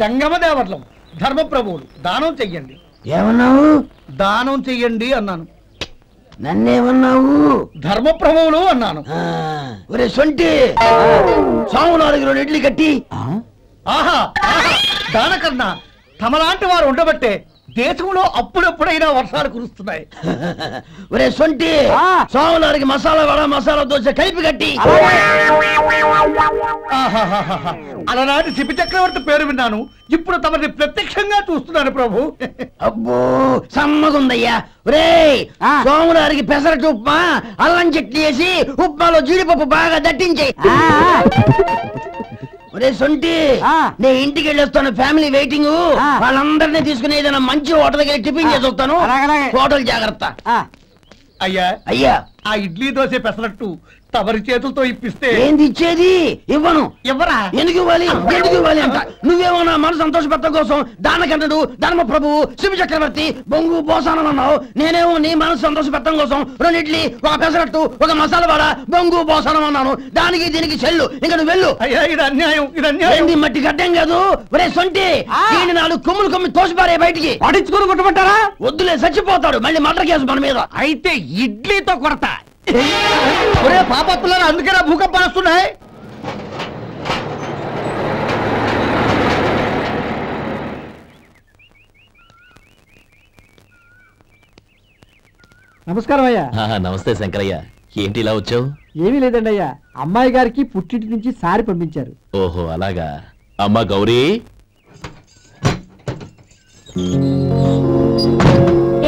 జంగమదేవర్లం ధర్మప్రభువులు దానం చెయ్యండి. ఏమన్నావు? దానం చెయ్యండి అన్నాను. నన్నేమన్నావు? ధర్మప్రభువులు అన్నాను. ఒరే సొంటి, సాములారికి 2 ఇడ్లీ కట్టి. ఆహా, దానకన్నా తమలాంటి వారు ఉండబట్టే దేశంలో అప్పుడెప్పుడైనా వర్షాలు కురుస్తున్నాయి. ఒరే సొంటి, సాములారికి మసాలా వడ మసాలా దోశ కలిపి కట్టి. అలనాటి శిపి చక్రవర్తి పేరు విన్నాను, ఇప్పుడు తమని ప్రత్యక్షంగా చూస్తున్నాను ప్రభు. అబ్బో సమ్మగుందయ్యా. ఒరే సోములారికి పెసరట్టు ఉప్మా అల్లం చట్నీ వేసి ఉప్మాలో జీడిపప్పు బాగా దట్టించే. ఒరే సొంటి, నేను ఇంటికి వెళ్ళొస్తాను, ఫ్యామిలీ వెయిటింగ్. వాళ్ళందరినీ తీసుకుని ఏదైనా మంచి హోటల్ దగ్గర టిఫిన్ చేసి వస్తాను. హోటల్ జాగ్రత్త. అయ్యా అయ్యా, ఆ ఇడ్లీ దోశ పెసరట్టు తమరి చేతులతో ఇప్పిస్తే. ఏంది ఇచ్చేది? ఇవ్వను. ఎవరా? ఎందుకు ఇవ్వాలి? ఎందుకు ఇవ్వాలి అంట? నువ్వేమన్నా మన సంతోషపెట్టడం కోసం దానకంటుడు ధర్మ ప్రభువు శివ చక్రవర్తి బొంగు బోసానం అన్నావు. నేనేమో నీ మనసు సంతోషపెట్టడం కోసం 2 ఇడ్లీ, 1 పెసరట్టు, 1 మసాలా వడ, బొంగు బోసానం అన్నాను. దానికి దీనికి చెల్లు. ఇంకా నువ్వు వెళ్ళు. అయ్యా ఇది అన్యాయం, ఇది అన్యాయం. మట్టి గడ్డం కాదు. ఒరే సొంటి, దీని 4 కొమ్ములు తోసిపారే బయటికి. పడించుకుని కొట్టమంటారా? వద్దులే, చచ్చిపోతాడు. మళ్ళీ మర్డర్ కేసు మన మీద. అయితే ఇడ్లీతో కొడతా. ఒరే పాపత్తులారా, అందుకేనా భూకంపాలు వస్తున్నాయి? నమస్కారం అయ్యా. నమస్తే శంకరయ్య, ఏంటి ఇలా వచ్చావు? ఏమీ లేదండి అయ్యా, అమ్మాయి గారికి పుట్టింటి నుంచి సారి పంపించారు. ఓహో అలాగా. అమ్మా గౌరీ.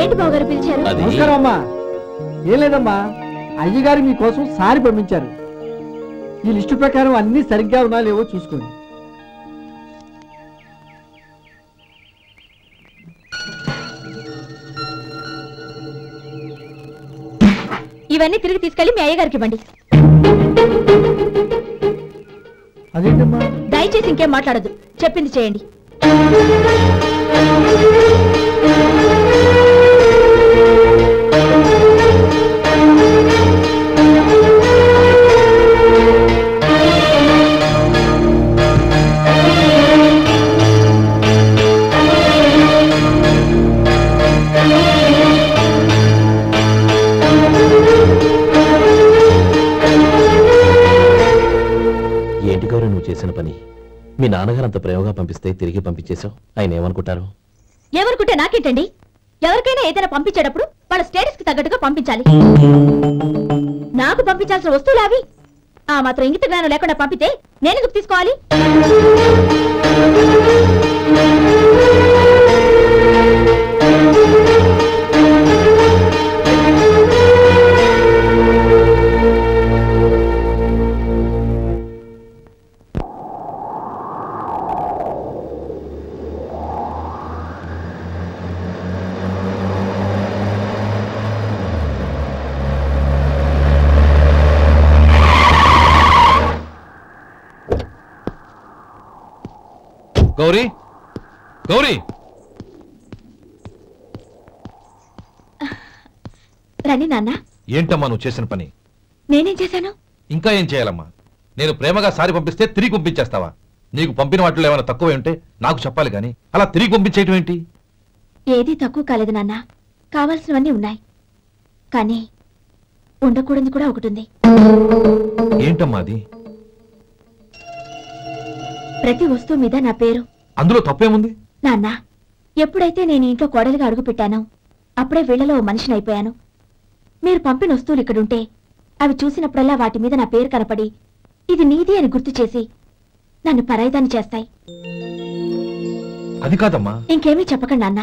ఏంటి బావగారు పిలిచారు? నమస్కారం అమ్మా. ఏం లేదమ్మా, అయ్యగారు మీకోసం సారి పంపించారు. ఈ లిస్టు ప్రకారం అన్ని సరిగ్గా ఉన్నా లేవో చూసుకోండి. ఇవన్నీ తిరిగి తీసుకెళ్లి మీ అయ్యగారికి ఇవ్వండి. అదేంటమ్మా? దయచేసి ఇంకేం మాట్లాడదు, చెప్పింది చేయండి. ఏంటి గౌరీ నువ్వు చేసిన పని? మీ నాన్నగారు అంత ప్రేమగా పంపిస్తే తిరిగి పంపించేశావు. ఆయన ఏమనుకుంటారు? ఎవరుకుంటే నాకేంటండి? ఎవరికైనా ఏదైనా పంపించేటప్పుడు వాళ్ళ స్టేటస్ కి తగ్గట్టుగా పంపించాలి. నాకు పంపించాల్సిన వస్తువులు అవి. ఆ మాత్రం ఇంగిత జ్ఞానం లేకుండా పంపితే నేనెందుకు తీసుకోవాలి? గౌరీ, గౌరీ. రండి నాన్న. ఏంటమ్మా నువ్వు చేసిన పని? నేనేం చేశాను? ఇంకా ఏం చేయాలమ్మా? నేను ప్రేమగా సారి పంపిస్తే తిరిగి పంపించేస్తావా? నీకు పంపిన వాటిలో ఏమైనా తక్కువ ఉంటే నాకు చెప్పాలి కానీ అలా తిరిగి పంపించేయటం ఏంటి? ఏదీ తక్కువ కాలేదు నాన్న, కావాల్సినవన్నీ ఉన్నాయి. కానీ ఉండకూడదు కూడా ఒకటి ఉంది. ఏంటమ్మా అది? ప్రతి వస్తువు మీద నా పేరు. అందులో తప్పేముంది? నాన్న, ఎప్పుడైతే నేను ఇంట్లో కోడలిగా అడుగు పెట్టానో అప్పుడే వీళ్లలో మనిషిని అయిపోయాను. మీరు పంపిన వస్తువులు ఇక్కడుంటే అవి చూసినప్పుడల్లా వాటి మీద నా పేరు కనపడి ఇది నీది అని గుర్తు చేసి నన్ను పరాయిదాన్ని చేస్తాయి. అది కాదమ్మా. ఇంకేమీ చెప్పకండి నాన్న.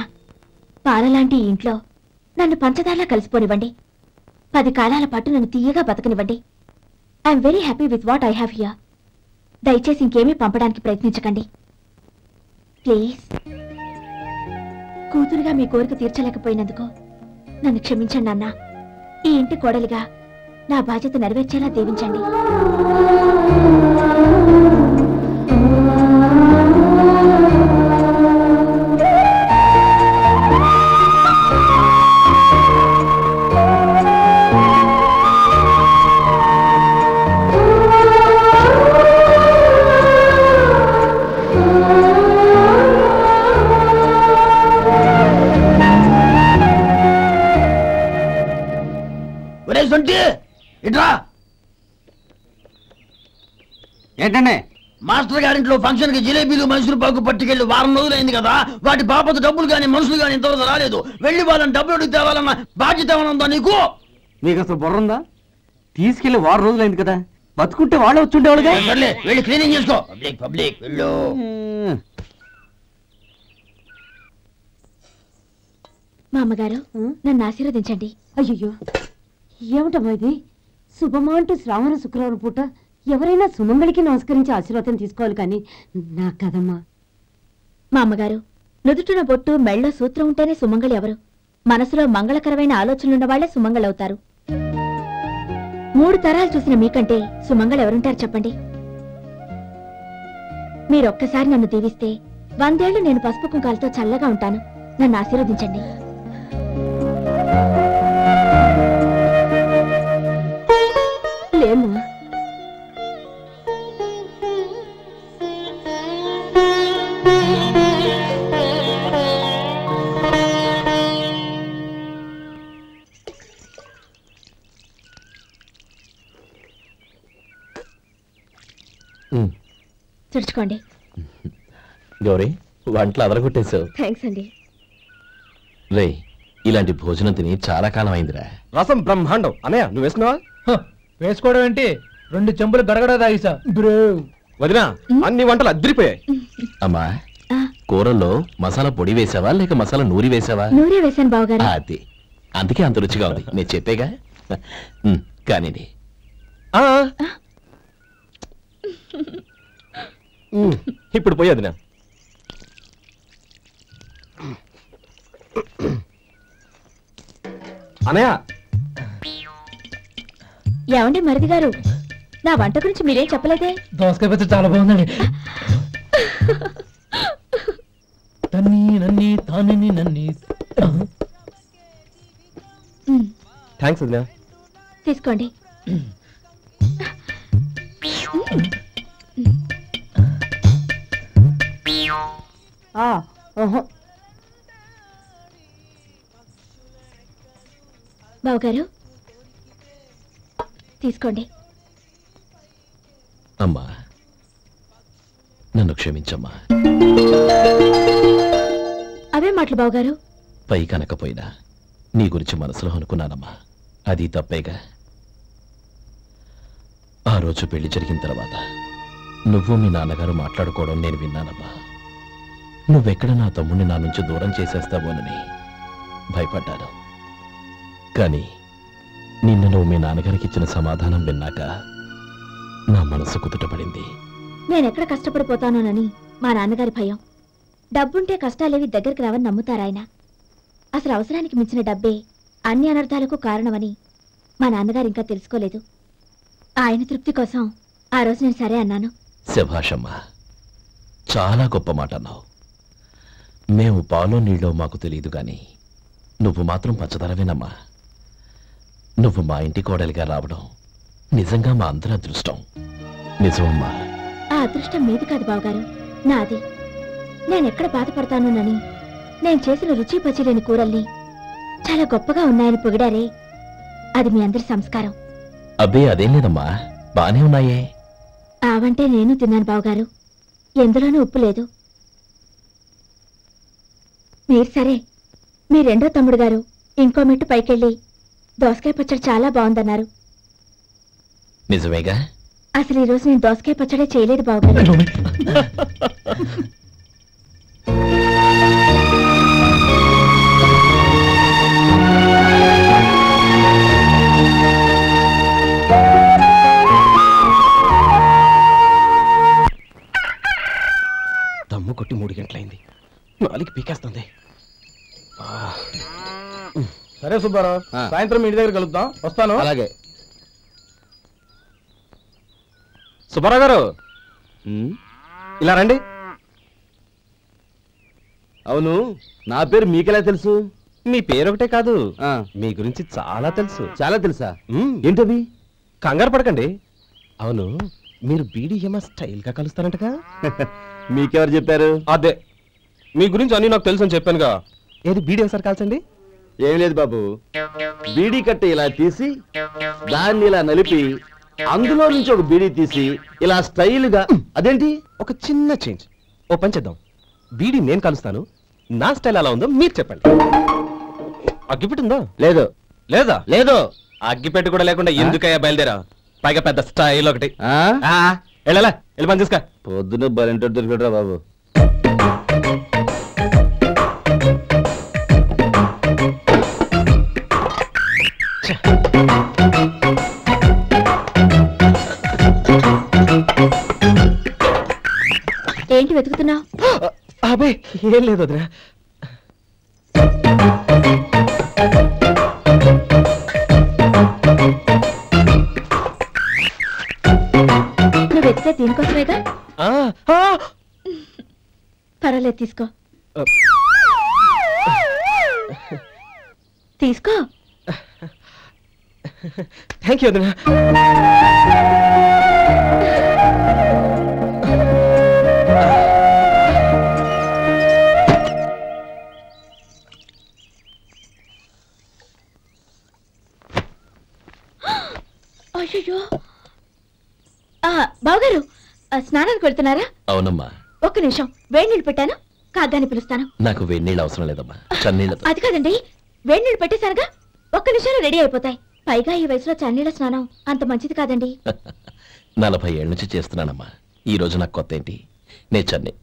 పాలలాంటి ఈ ఇంట్లో నన్ను పంచదారలా కలిసిపోనివ్వండి. 10 కాలాల పాటు నన్ను తీయగా బతకనివ్వండి. I'm very happy with what I have here. దయచేసి ఇంకేమీ పంపడానికి ప్రయత్నించకండి ప్లీజ్. కూతురుగా మీ కోరిక తీర్చలేకపోయినందుకు నన్ను క్షమించండి నాన్న. ఈ ఇంటి కోడలిగా నా బాధ్యత నెరవేర్చేలా దీవించండి. చక్రవర్తి ఇట్రా. ఏంటండి? మాస్టర్ గారింట్లో ఫంక్షన్ కి జిలేబీలు మైసూరు పాకు పట్టుకెళ్ళి వారం రోజులైంది కదా, వాటి బాపత డబ్బులు కానీ మనుషులు కానీ ఇంతవరకు రాలేదు. వెళ్ళి వాళ్ళని డబ్బులు అడిగి తేవాలన్న బాధ్యత ఏమన్నా నీకు? మీకు అసలు బుర్ర ఉందా? తీసుకెళ్లి 6 రోజులైంది కదా, బతుకుంటే వాళ్ళే వచ్చుండేవాళ్ళుగా. సర్లే వెళ్ళి క్లీనింగ్ చేసుకో. పబ్లిక్ పబ్లిక్ వెళ్ళు. మా అమ్మగారు నన్ను ఆశీర్వదించండి. అయ్యో ఏమిటమ్మా ఇది? శుభమా అంటూ శ్రావణ శుక్రవారం పూట ఎవరైనా సుమంగళికి నమస్కరించి ఆశీర్వాదం తీసుకోవాలి కానీ నా కదమ్మా. మా అమ్మగారు నుదుటిన బొట్టు మెళ్ళో సూత్రం ఉంటేనే సుమంగళి ఎవరు? మనసులో మంగళకరమైన ఆలోచనలున్న వాళ్లే సుమంగళవుతారు. 3 తరాలు చూసిన మీకంటే సుమంగళ ఎవరుంటారు చెప్పండి? మీరొక్కసారి నన్ను దీవిస్తే 100 ఏళ్లు నేను పసుపు కుంకాలతో చల్లగా ఉంటాను. నన్ను ఆశీర్వదించండి. లేమ్మా, తుడుచుకోండి. గౌరీ, వంటలు అదరగొట్టేశావు. థ్యాంక్స్ అండి. రే, ఇలాంటి భోజనం తిని చాలా కాలం అయిందిరా. రసం బ్రహ్మాండం. అన్నయ్య నువ్వు వేసుకున్నావా? వేసుకోవడం ఏంటి? 2 చెంబులు గడగడ తాగిసా. వదినా, అన్ని వంటలు అద్దరిపోయాయి. అమ్మా, కూరల్లో మసాలా పొడి వేసావా లేక మసాలా నూరి వేసావా? నూరే వేశాను బావగారు. అది అందుకే అంత రుచిగా ఉంది. నేను చెప్పేగా. కానివ్వండి. ఇప్పుడు పోయి వదినా. అన్నయ్య, ఏమండి మరిది గారు, నా వంట గురించి మీరేం చెప్పలేదే? దోసకాయ పచ్చడి చాలా బాగుందండి. తన్ని నన్ని తాని నన్ని. థ్యాంక్స్ వదినా. తీసుకోండి. బావగారు తీసుకోండి. అమ్మా, నన్ను క్షమించమ్మా. అవే మాటలు బావగారు. పై కనకపోయినా నీ గురించి మనసులో అనుకున్నానమ్మా. అది తప్పేగా. ఆ రోజు పెళ్లి జరిగిన తర్వాత నువ్వు మీ నాన్నగారు మాట్లాడుకోవడం నేను విన్నానమ్మా. నువ్వెక్కడ నా తమ్ముడిని నా నుంచి దూరం చేసేస్తావోనని భయపడ్డాను. కానీ నిన్న నువ్వు మీ నాన్నగారికి ఇచ్చిన సమాధానం విన్నాక నా మనసు కుదుటపడింది. నేనెక్కడ కష్టపడిపోతానోనని మా నాన్నగారి భయం. డబ్బుంటే కష్టాలేవి దగ్గరికి రావని నమ్ముతారాయన. అసలు అవసరానికి మించిన డబ్బే అన్ని అనర్థాలకు కారణమని మా నాన్నగారు ఇంకా తెలుసుకోలేదు. ఆయన తృప్తి కోసం ఆ రోజు నేను సరే అన్నాను. శభాషమ్మా, చాలా గొప్ప మాట అన్నావు. మేము పాలో నీళ్ళో మాకు తెలియదు గాని నువ్వు మాత్రం పంచదారవేనమ్మా. నువ్వు మా ఇంటి కోడలిగా రావడం నిజంగా మా అందరి అదృష్టం. నిజమమ్మా. ఆ అదృష్టం మీది కాదు బావగారు, నాది. నేనెక్కడ బాధపడతానోనని నేను చేసిన రుచి పచిలేని కూరల్ని చాలా గొప్పగా ఉన్నాయని పొగిడారే, అది మీ అందరి సంస్కారం. అబ్బే అదేం లేదమ్మా, బానే ఉన్నాయే. ఆవంటే నేను తిన్నాను బావగారు, ఎందులోనూ ఉప్పు లేదు. మీరు సరే, మీ రెండో తమ్ముడు గారు ఇంకో మెట్టు పైకెళ్ళి దోసకాయ పచ్చడి చాలా బాగుందన్నారు. నిజమేగా? అసలు ఈ రోజు నేను దోసకాయ పచ్చడే చేయలేదు బావగారు. దమ్ము కొట్టి 3 గంటలైంది. 4కి పీకేస్తుంది. సరే సుబ్బారావు, సాయంత్రం ఇంటి దగ్గర కలుద్దాం. వస్తాను. అలాగే. సుబ్బారావు గారు ఇలా రండి. అవును, నా పేరు మీకెలా తెలుసు? మీ పేరు ఒకటే కాదు, మీ గురించి చాలా తెలుసు. చాలా తెలుసా? ఏంటది? కంగారు పడకండి. అవును, మీరు బీడీఎంఆ స్టైల్ గా కలుస్తారంటగా? మీకెవరు చెప్పారు? అదే, మీ గురించి అన్ని నాకు తెలుసు అని చెప్పానుగా. ఏది బీడీ ఒకసారి కాల్చండి. ఏం లేదు బాబు, బీడీ కట్ట ఇలా తీసి దాన్ని ఇలా నలిపి అందులో నుంచి ఒక బీడీ తీసి ఇలా స్టైల్గా. అదేంటి? ఒక చిన్న చేంజ్. ఓ పని చేద్దాం, బీడీ నేను కలుస్తాను, నా స్టైల్ ఎలా ఉందో మీరు చెప్పండి. అగ్గిపెట్టుందో? లేదు. లేదా? లేదు. అగ్గిపెట్టు కూడా లేకుండా ఎందుకయ్యా బయలుదేరా? పైగా పెద్ద స్టైల్ ఒకటి. ఆ? వెళ్ళాలా, వెళ్ళి పని చూసుకో. పొద్దున బలింటో దొరికడరా బాబు. ఏంటి వెతుకుతున్నావు? అబే ఏం లేదు వదినా. నువ్వు వెతికే దీనికోసమేగా. పర్వాలేదు, తీసుకో తీసుకో. థ్యాంక్ యూ వదినా. అయ్యో, బావగారు స్నానానికి వెళ్తున్నారా? అవునమ్మా. ఒక్క నిమిషం, వేడి నీళ్ళు పెట్టాను, కాగ్గాని పిలుస్తాను. నాకు వేడి నీళ్ళు అవసరం లేదమ్మా, చన్నీళ్ళతో. అది కాదండి, వేడి నీళ్ళు పెట్టేశారుగా, ఒక్క నిమిషంలో రెడీ అయిపోతాయి. పైగా ఈ వయసులో చన్నీళ్ళ స్నానం అంత మంచిది కాదండి. 40 ఏళ్ళ నుంచి చేస్తున్నానమ్మా, ఈ రోజు నాకు కొత్త ఏంటి? నే చన్ని.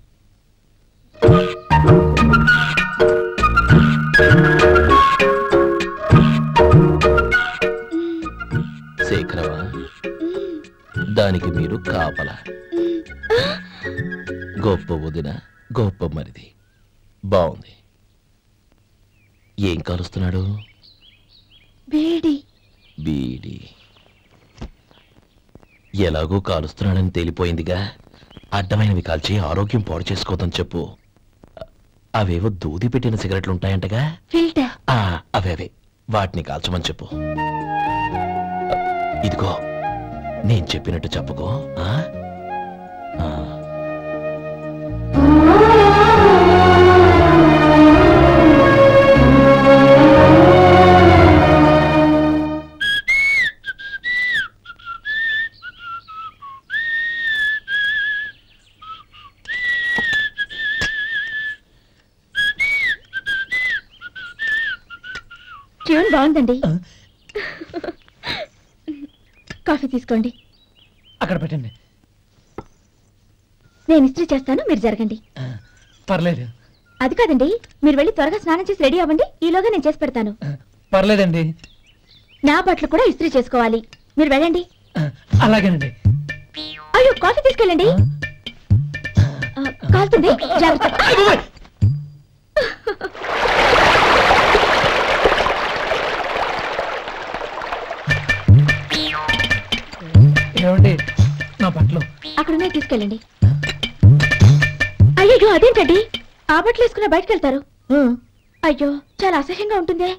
శేఖరవా, దానికి మీరు కాపలా. గొప్ప వదిన, గొప్ప మరిది. బాగుంది. ఏం కాలుస్తున్నాడు? బీడి. బీడి ఎలాగో కాలుస్తున్నాడని తేలిపోయిందిగా. అడ్డమైనవి కాల్చి ఆరోగ్యం పాడు చేసుకోదని చెప్పు. అవేవో దూది పెట్టిన సిగరెట్లు ఉంటాయంటగా, అవే వాటిని కాల్చమని చెప్పు. ఇదిగో నేను చెప్పినట్టు చెప్పుకో. ట్యూన్ బాగుందండి. కాఫీ తీసుకోండి. అక్కడ పెట్టండి. నేను ఇస్త్రీ చేస్తాను, మీరు జరగండి. పర్లేదు. అది కాదండి, మీరు వెళ్ళి త్వరగా స్నానం చేసి రెడీ అవ్వండి, ఈలోగా నేను చేసి పెడతాను. పర్లేదండి. నా బట్టలు కూడా ఇస్త్రీ చేసుకోవాలి, మీరు వెళ్ళండి. అలాగేనండి. అయ్యో, కాఫీ తీసుకెళ్ళండి. కాలుతుంది, జాగ్రత్త. ఏమండి, నా బట్టలు అక్కడున్నా తీసుకెళ్ళండి. అయ్యో, అదేంటండి, ఆ బట్టలు వేసుకున్న బయటకు వెళ్తారు? అయ్యో, చాలా అసహ్యంగా ఉంటుందే.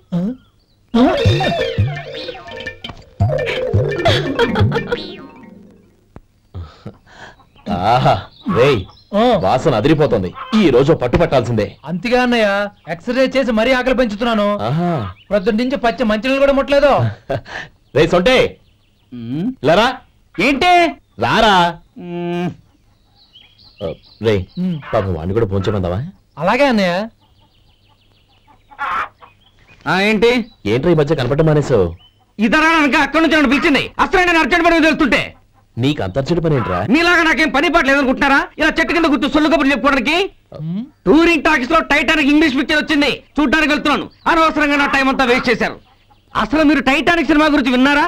ఆహా, రేయ్, వాసన అదిరిపోతుంది. ఈ రోజు పట్టుపట్టాల్సిందే. అంతగా అన్నయ్య, ఎక్సర్సైజ్ చేసి మరీ ఆకలి పెంచుతున్నాను. ప్రొద్దున నుంచి పచ్చి మంచినీళ్ళు కూడా ముట్టలేదు. రే సొంటే, లరా. ఏంటి? రారా. రే పాపం వాడిని కూడా పోంచమందావా? అలాగే అన్నయ్య. ఏంటి ఏంట్రా ఈ మధ్య కనపడటం మానేసావు? ఇతర అక్కడి నుంచి నన్ను పిలిచింది. అసలు నేను అర్జెంట్ పని తెలుస్తుంటే నీకు అంతర్చడి పని ఏంట్రా? మీలాగా నాకేం పని పాట లేదనుకుంటున్నారా? ఇలా చెట్టు కింద గుర్తు సొల్లు కబుర్లు చెప్పుకోవడానికి. టూరింగ్ టాకీస్ లో టైటానిక్ ఇంగ్లీష్ పిక్చర్ వచ్చింది, చూడడానికి వెళ్తున్నాను. అనవసరంగా నా టైం అంతా వేస్ట్ చేశారు. అసలు మీరు టైటానిక్ సినిమా గురించి విన్నారా?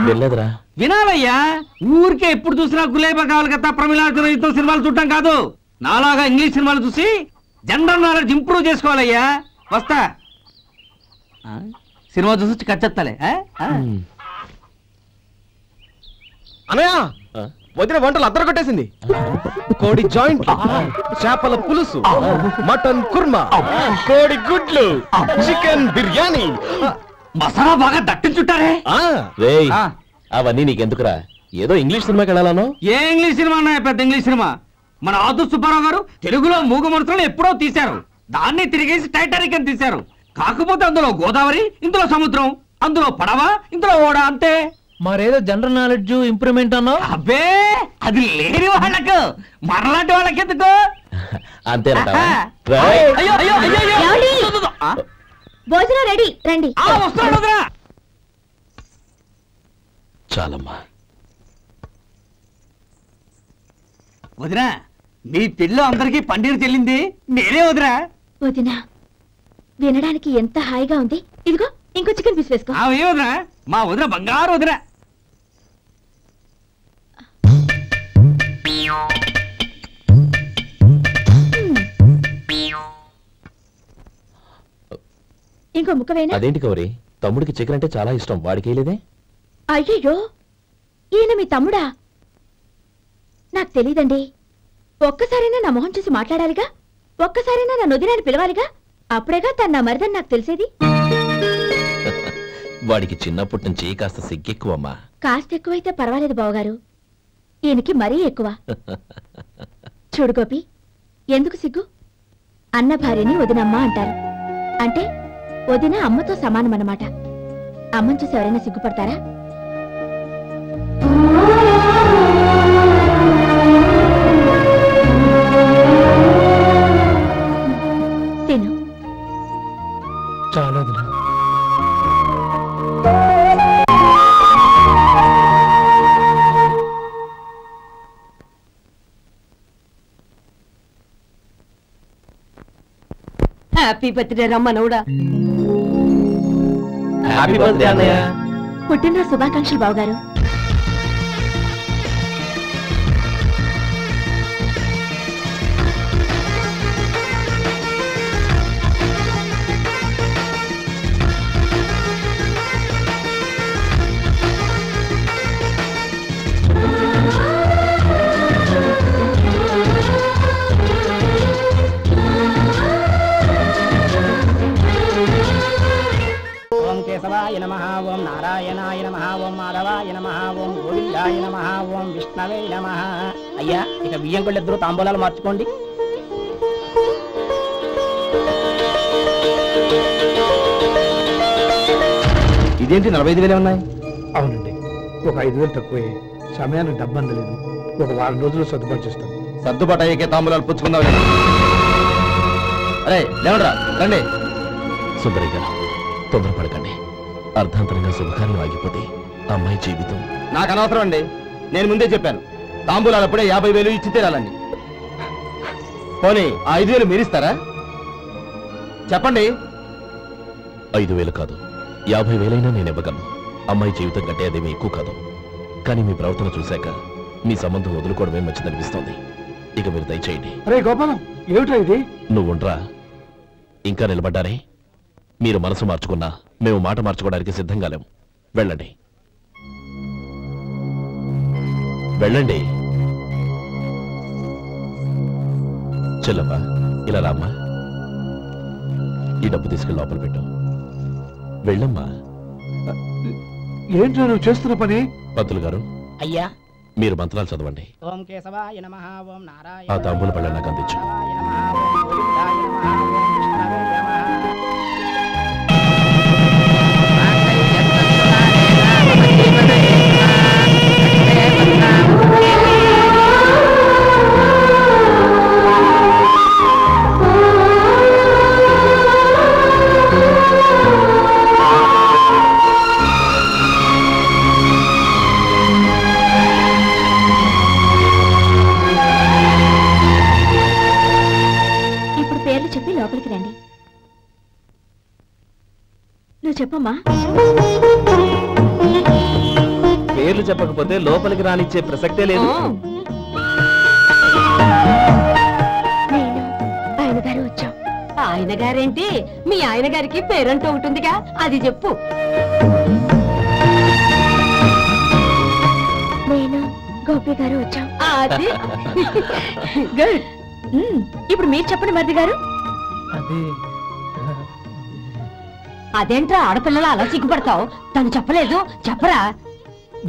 వెళ్ళలేదురా. వినాలయ్యా, ఊరికే ఎప్పుడు చూసినా గులేబా కావాలి కదా, ప్రమిళాతో సినిమాలు చూడటం కాదు. నాలాగా ఇంగ్లీష్ సినిమాలు చూసి జనరల్ నాలెడ్జ్ ఇంప్రూవ్ చేసుకోవాలయ్యా. వస్తా. సినిమా చూసి కచ్చెత్తాలే. అనయ్య, వదిన వంటలు అద్దరు కొట్టేసింది. కోడి జాయింట్, చేపల పులుసు, మటన్ కుర్మా, కోడి గుడ్లు, చికెన్ బిర్యానీ, మసాలా బాగా దట్టించుంటారే. రేయ్, అవన్నీ నీకెందుకురా? ఏదో ఇంగ్లీష్ సినిమాకి వెళ్ళాలను. ఏ ఇంగ్లీష్ సినిమా అన్నా? పెద్ద ఇంగ్లీష్ సినిమా. మన ఆదు సుబ్బారావు గారు తెలుగులో మూగ మనుషులను ఎప్పుడో తీశారు. దాన్ని తిరిగేసి టైటానిక్ అని తీశారు. కాకపోతే అందులో గోదావరి, ఇందులో సముద్రం, అందులో పడవ, ఇందులో ఓడ అంతే. మరేదో జనరల్ నాలెడ్జ్ ఇంప్రూవ్మెంట్ అన్నావు. అబ్బే అది లేని వాళ్ళకు, మరలాంటి వాళ్ళకి ఎందుకు? భోజనం రెడీ, రండి. వస్తున్నాడు వదినా. చాలమ్మా. వదినా, మీ పిల్ల అందరికీ పన్నీరు చెల్లింది నేనే వదినా. వదినా, వినడానికి ఎంత హాయిగా ఉంది. ఇదిగో ఇంకో చికెన్ పీస్ వేసుకో. ఏ వదినా, మా వదిన బంగారు వదినా. ఇంకో ముక్క వేనా? అదేంటి గౌరీ, తమ్ముడికి చికెన్ అంటే చాలా ఇష్టం, వాడికి లేదే? అయ్యయ్యో, ఈయన మీ తమ్ముడా? నాకు తెలీదండి. ఒక్కసారైనా నా మొహం చూసి మాట్లాడాలిగా, ఒక్కసారైనా నా నొదినాన్ని పిలవాలిగా, అప్పుడేగా తన నా మరిదని నాకు తెలిసేది. వాడికి చిన్నప్పటి నుంచి కాస్త సిగ్గెక్కువమ్మా. కాస్త ఎక్కువైతే పర్వాలేదు బావగారు, ఈయనకి మరీ ఎక్కువ. చూడు గోపి, ఎందుకు సిగ్గు? అన్న భార్యని వదినమ్మ అంటారు. అంటే వదిన అమ్మతో సమానమన్నమాట. అమ్మని చూసి ఎవరైనా సిగ్గుపడతారా? తిను. చాలా హ్యాపీ బర్త్డే రమ్మనవుడా. హ్యాపీ బర్త్డే అన్నయ్య. పుట్టినరోజు శుభాకాంక్షలు బావగారు. ఓం కేశవాయ నమః, ఓం నారాయణాయ నమః, ఓం మాధవాయ నమః, ఓం గోవిందాయ నమః, ఓం విష్ణవే నమః. అయ్యా, ఇక బియ్యం కొళ్ళిద్దరూ తాంబూలాలు మార్చుకోండి. ఇదేంటి 45,000 ఉన్నాయి? అవునండి, ఒక 5,000 తక్కువే. సమయానికి డబ్బు అందలేదు. ఒక వారం రోజుల్లో సర్దుబాటు చేస్తాం. సర్దుబాటు అయ్యే తాంబూలాలు పుచ్చుకుందాం. అరే లేవరా, రండి. సుందరి గారు, తొందరపడకండి. అర్ధాంతరంగా శుభకార్యం ఆగిపోతే అమ్మాయి జీవితం. నాకు అనవసరం అండి, నేను ముందే చెప్పాను. తాంబూలాలు అప్పుడే 50,000 ఇచ్చి తీరాలండి. పోనీ ఆ 5,000 మీరిస్తారా? చెప్పండి. 5,000 కాదు, 50,000 నేను ఇవ్వగలను. అమ్మాయి జీవితం కంటే అదేమీ ఎక్కువ కాదు. కానీ మీ ప్రవర్తన చూశాక మీ సంబంధం వదులుకోవడమే మంచిదనిపిస్తోంది. ఇక మీరు దయచేయండి. అరే గోపాలం, ఏమిటా ఇది? నువ్వుండ్రా, ఇంకా నిలబడ్డారే. మీరు మనసు మార్చుకున్నా మేము మాట మార్చుకోవడానికి సిద్ధంగా లేము. వెళ్ళండి, వెళ్ళండి. చెల్లమ్మా, ఇలా రామ్మా. ఈ డబ్బు తీసుకెళ్ళి లోపల పెట్టు. వెళ్ళమ్మా. ఏంటో నువ్వు చేస్తున్న పని? పంతులు గారు, అయ్యా, మీరు మంత్రాలు చదవండి. ఓం కేశవాయ నమః, ఓం నారాయణ ఆ తాంబూల పళ్ళ నాకు అందించు. లోపలికి రండి. నువ్వు చెప్పమ్మా. పేర్లు చెప్పకపోతే లోపలికి రానిచ్చే ప్రసక్తే లేదు. నేను ఆయన గారు వచ్చాం. ఆయన గారేంటి, మీ ఆయన గారికి పేరంటూ ఉంటుందిగా, అది చెప్పు. నేను గోపి గారు వచ్చాం. అది గుడ్. ఇప్పుడు మీరు చెప్పండి మరిది గారు. అదేంట్రా ఆడపిల్లలు అలా సిగ్గుపడతావు? తను చెప్పలేదు, చెప్పరా.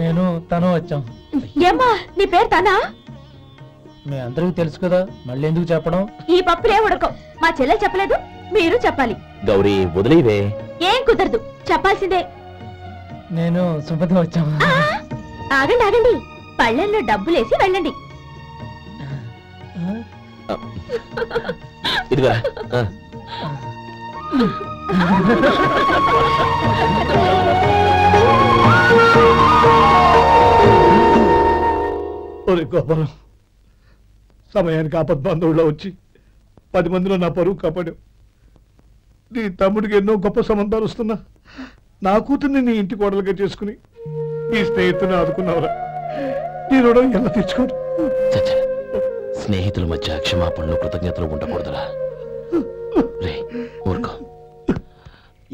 నేను తను వచ్చాం. ఏమ్మా నీ పేరు తనా? మీ అందరికీ తెలుసు కదా, మళ్ళీ ఎందుకు చెప్పడం? ఈ పప్పులే ఉడకం. మా చెల్లె చెప్పలేదు, మీరు చెప్పాలి. గౌరీ వదిలేవే. ఏం కుదరదు, చెప్పాల్సిందే. నేను శుభతో వచ్చాము. ఆగండి ఆగండి, పళ్ళెల్లో డబ్బులేసి వెళ్ళండి. ఇదిగా ఒరే గోపాలం, సమయానికి ఆపద్బాంధవుల్లో వచ్చి 10 మందిలో నా పరువు కాపాడావు. నీ తమ్ముడికి ఎన్నో గొప్ప సంబంధాలు వస్తున్నా నా కూతుర్ని నీ ఇంటి కోడలుగా చేసుకుని నీ స్నేహితుని ఆదుకున్నావురా. నీ రుణం ఎలా తెచ్చుకోరు? స్నేహితుల మధ్య క్షమాపణలు కృతజ్ఞతలు ఉండకూడదురా. రే ఊరుకో.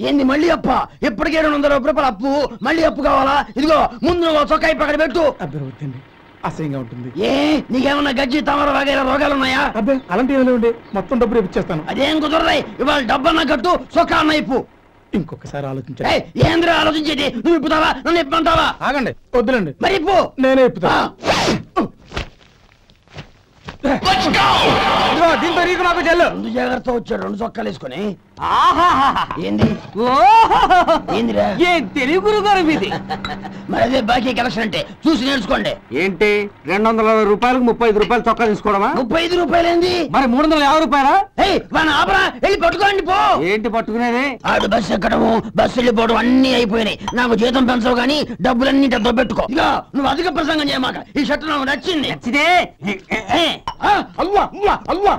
ఏంది మళ్ళీ అప్ప? ఇప్పటికే 200 రూపాయల అప్పు, మళ్ళీ అప్పు కావాలా? ఇదిగో ముందు నువ్వు చొక్కాయి పక్కన పెట్టు. అర్థమవుతుంది, అసహ్యంగా ఉంటుంది. ఏ నీకేమన్నా గజ్జి తమర వగైరా రోగాలు ఉన్నాయా? అబ్బే అలాంటి ఏమైనా ఉండే, మొత్తం డబ్బు రేపు ఇచ్చేస్తాను. అదేం కుదరదాయి. ఇవాళ డబ్బన్నా కట్టు, చొక్కా అన్న ఇప్పు. ఇంకొకసారి ఆలోచించండి. ఏంద్రా ఆలోచించేది? నువ్వు ఇప్పుతావా, నన్ను ఇప్పమంటావా? ఆగండి, వద్దులండి. మరి ఇప్పు. నేనే ఇప్పుతా. దీంతో నీకు నాకు చెల్లు. ముందు జాగ్రత్త వచ్చాడు 2 చొక్కాలు వేసుకొని. ఏంది ఏందిరా? ఏ తెలుగు గురువు గారు మీది? మరి అదే బాకీ కలెక్షన్ అంటే చూసి నేర్చుకోండి. ఏంటి 260 రూపాయలకు 35 రూపాయలు చొక్కా తీసుకోవడమా? 35 రూపాయలు ఏంది? మరి 350 రూపాయలా? వాడిని ఆపరా, వెళ్ళి పట్టుకోండి పో. ఏంటి పట్టుకునేది? ఆడు బస్సు ఎక్కడము, బస్సు వెళ్ళిపోవడం అన్ని అయిపోయినాయి. నాకు జీతం పెంచవు గానీ డబ్బులన్నీ డబ్బు పెట్టుకో. ఇక నువ్వు అధిక ప్రసంగం చేయమాక. ఈ షర్ట్ నాకు నచ్చింది. నచ్చితే అల్వా అల్వా అల్వా.